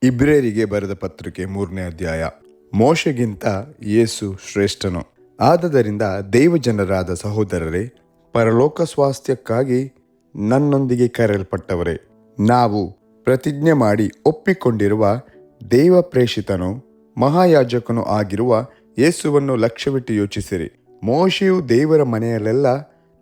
ಇಬ್ರಿಯರಿಗೆ ಬರೆದ ಪತ್ರಿಕೆ 3ನೇ ಅಧ್ಯಾಯ. ಮೋಶೆಗಿಂತ ಯೇಸು ಶ್ರೇಷ್ಠನು. ಆದದರಿಂದ ದೈವಜನರಾದ ಸಹೋದರರೇ, ಪರಲೋಕ ಸ್ವಾಸ್ಥ್ಯಕ್ಕಾಗಿ ನನ್ನೊಂದಿಗೆ ಕರೆಯಲ್ಪಟ್ಟವರೇ, ನಾವು ಪ್ರತಿಜ್ಞೆ ಮಾಡಿ ಒಪ್ಪಿಕೊಂಡಿರುವ ದೈವ ಪ್ರೇಷಿತನೂ ಮಹಾಯಾಜಕನೂ ಆಗಿರುವ ಯೇಸುವನ್ನು ಲಕ್ಷ್ಯವಿಟ್ಟು ಯೋಚಿಸಿರಿ. ಮೋಶೆಯು ದೇವರ ಮನೆಯಲ್ಲೆಲ್ಲ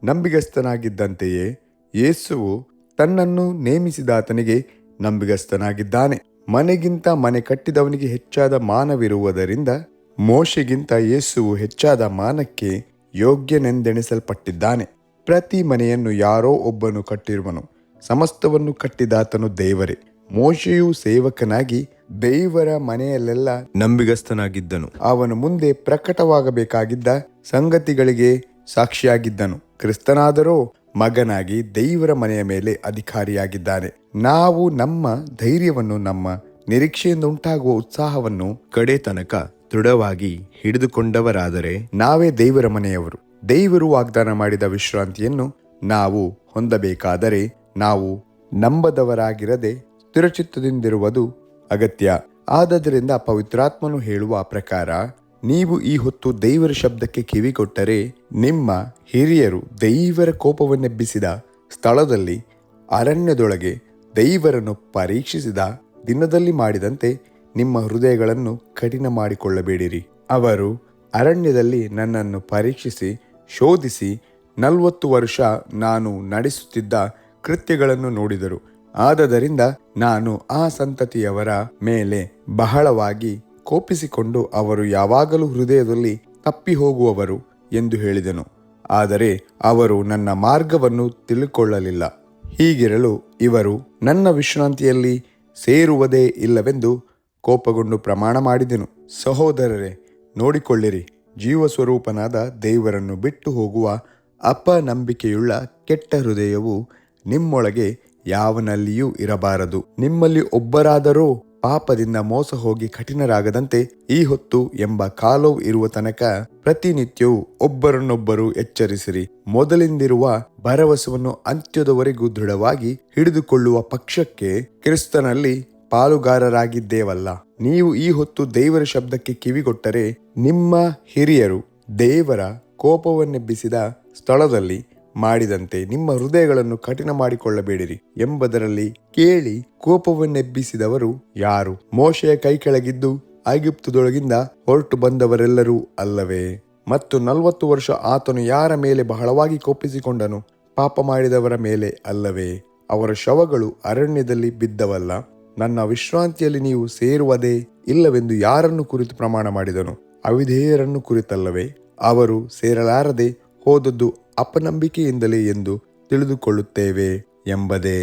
ನಂಬಿಗಸ್ತನಾಗಿದ್ದಂತೆಯೇ ಯೇಸುವು ತನ್ನನ್ನು ನೇಮಿಸಿದಾತನಿಗೆ ನಂಬಿಗಸ್ತನಾಗಿದ್ದಾನೆ. ಮನೆಗಿಂತ ಮನೆ ಕಟ್ಟಿದವನಿಗೆ ಹೆಚ್ಚಾದ ಮಾನವಿರುವುದರಿಂದ ಮೋಶೆಗಿಂತ ಯೇಸುವು ಹೆಚ್ಚಾದ ಮಾನಕ್ಕೆ ಯೋಗ್ಯನೆಂದೆಣಿಸಲ್ಪಟ್ಟಿದ್ದಾನೆ. ಪ್ರತಿ ಮನೆಯನ್ನು ಯಾರೋ ಒಬ್ಬನು ಕಟ್ಟಿರುವನು, ಸಮಸ್ತವನ್ನು ಕಟ್ಟಿದಾತನು ದೇವರೇ. ಮೋಶೆಯು ಸೇವಕನಾಗಿ ದೇವರ ಮನೆಯಲ್ಲೆಲ್ಲ ನಂಬಿಗಸ್ತನಾಗಿದ್ದನು. ಅವನು ಮುಂದೆ ಪ್ರಕಟವಾಗಬೇಕಾಗಿದ್ದ ಸಂಗತಿಗಳಿಗೆ ಸಾಕ್ಷಿಯಾಗಿದ್ದನು. ಕ್ರಿಸ್ತನಾದರೋ ಮಗನಾಗಿ ದೇವರ ಮನೆಯ ಮೇಲೆ ಅಧಿಕಾರಿಯಾಗಿದ್ದಾನೆ. ನಾವು ನಮ್ಮ ಧೈರ್ಯವನ್ನು, ನಮ್ಮ ನಿರೀಕ್ಷೆಯಿಂದ ಉಂಟಾಗುವ ಉತ್ಸಾಹವನ್ನು ಕಡೆ ತನಕ ದೃಢವಾಗಿ ಹಿಡಿದುಕೊಂಡವರಾದರೆ ನಾವೇ ದೇವರ ಮನೆಯವರು. ದೇವರು ವಾಗ್ದಾನ ಮಾಡಿದ ವಿಶ್ರಾಂತಿಯನ್ನು ನಾವು ಹೊಂದಬೇಕಾದರೆ ನಾವು ನಂಬದವರಾಗಿರದೆ ಸ್ಥಿರಚಿತ್ತದಿಂದಿರುವುದು ಅಗತ್ಯ. ಆದದರಿಂದ ಪವಿತ್ರಾತ್ಮನು ಹೇಳುವ ಪ್ರಕಾರ ನೀವು ಈ ಹೊತ್ತು ದೇವರ ಶಬ್ದಕ್ಕೆ ಕಿವಿಗೊಟ್ಟರೆ, ನಿಮ್ಮ ಹಿರಿಯರು ದೇವರ ಕೋಪವನ್ನೆಬ್ಬಿಸಿದ ಸ್ಥಳದಲ್ಲಿ ಅರಣ್ಯದೊಳಗೆ ದೇವರನ್ನು ಪರೀಕ್ಷಿಸಿದ ದಿನದಲ್ಲಿ ಮಾಡಿದಂತೆ ನಿಮ್ಮ ಹೃದಯಗಳನ್ನು ಕಠಿಣ ಮಾಡಿಕೊಳ್ಳಬೇಡಿರಿ. ಅವರು ಅರಣ್ಯದಲ್ಲಿ ನನ್ನನ್ನು ಪರೀಕ್ಷಿಸಿ ಶೋಧಿಸಿ 40 ವರ್ಷ ನಾನು ನಡೆಸುತ್ತಿದ್ದ ಕೃತ್ಯಗಳನ್ನು ನೋಡಿದರು. ಆದದರಿಂದ ನಾನು ಆ ಸಂತತಿಯವರ ಮೇಲೆ ಬಹಳವಾಗಿ ಕೋಪಿಸಿಕೊಂಡು ಅವರು ಯಾವಾಗಲೂ ಹೃದಯದಲ್ಲಿ ತಪ್ಪಿ ಹೋಗುವವರು ಎಂದು ಹೇಳಿದೆನು. ಆದರೆ ಅವರು ನನ್ನ ಮಾರ್ಗವನ್ನು ತಿಳಿದುಕೊಳ್ಳಲಿಲ್ಲ. ಹೀಗಿರಲು ಇವರು ನನ್ನ ವಿಶ್ರಾಂತಿಯಲ್ಲಿ ಸೇರುವುದೇ ಇಲ್ಲವೆಂದು ಕೋಪಗೊಂಡು ಪ್ರಮಾಣ ಮಾಡಿದೆನು. ಸಹೋದರರೇ, ನೋಡಿಕೊಳ್ಳಿರಿ, ಜೀವಸ್ವರೂಪನಾದ ದೇವರನ್ನು ಬಿಟ್ಟು ಹೋಗುವ ಅಪನಂಬಿಕೆಯುಳ್ಳ ಕೆಟ್ಟ ಹೃದಯವು ನಿಮ್ಮೊಳಗೆ ಯಾವನಲ್ಲಿಯೂ ಇರಬಾರದು. ನಿಮ್ಮಲ್ಲಿ ಒಬ್ಬರಾದರೂ ಪಾಪದಿಂದ ಮೋಸ ಹೋಗಿ ಕಠಿಣರಾಗದಂತೆ ಈ ಹೊತ್ತು ಎಂಬ ಕಾಲವು ಇರುವ ತನಕ ಪ್ರತಿನಿತ್ಯವೂ ಒಬ್ಬರನ್ನೊಬ್ಬರು ಎಚ್ಚರಿಸಿರಿ. ಮೊದಲಿಂದಿರುವ ಭರವಸೆಯನ್ನು ಅಂತ್ಯದವರೆಗೂ ದೃಢವಾಗಿ ಹಿಡಿದುಕೊಳ್ಳುವ ಪಕ್ಷಕ್ಕೆ ಕ್ರಿಸ್ತನಲ್ಲಿ ಪಾಲುಗಾರರಾಗಿದ್ದೇವಲ್ಲ. ನೀವು ಈ ಹೊತ್ತು ದೇವರ ಶಬ್ದಕ್ಕೆ ಕಿವಿಗೊಟ್ಟರೆ, ನಿಮ್ಮ ಹಿರಿಯರು ದೇವರ ಕೋಪವನ್ನೆಬ್ಬಿಸಿದ ಸ್ಥಳದಲ್ಲಿ ಮಾಡಿದಂತೆ ನಿಮ್ಮ ಹೃದಯಗಳನ್ನು ಕಠಿಣ ಮಾಡಿಕೊಳ್ಳಬೇಡಿರಿ ಎಂಬುದರಲ್ಲಿ ಕೇಳಿ ಕೋಪವನ್ನೆಬ್ಬಿಸಿದವರು ಯಾರು? ಮೋಶೆಯ ಕೈ ಕೆಳಗಿದ್ದು ಐಗುಪ್ತದೊಳಗಿಂದ ಹೊರಟು ಬಂದವರೆಲ್ಲರೂ ಅಲ್ಲವೇ? ಮತ್ತು 40 ವರ್ಷ ಆತನು ಯಾರ ಮೇಲೆ ಬಹಳವಾಗಿ ಕೋಪಿಸಿಕೊಂಡನು? ಪಾಪ ಮಾಡಿದವರ ಮೇಲೆ ಅಲ್ಲವೇ? ಅವರ ಶವಗಳು ಅರಣ್ಯದಲ್ಲಿ ಬಿದ್ದವಲ್ಲ. ನನ್ನ ವಿಶ್ರಾಂತಿಯಲ್ಲಿ ನೀವು ಸೇರುವುದೇ ಇಲ್ಲವೆಂದು ಯಾರನ್ನು ಕುರಿತು ಪ್ರಮಾಣ ಮಾಡಿದನು? ಅವಿಧೇಯರನ್ನು ಕುರಿತಲ್ಲವೇ? ಅವರು ಸೇರಲಾರದೆ ಹೋದದ್ದು ಅಪನಂಬಿಕೆಯಿಂದಲೇ ಎಂದು ತಿಳಿದುಕೊಳ್ಳುತ್ತೇವೆ ಎಂಬುದೇ.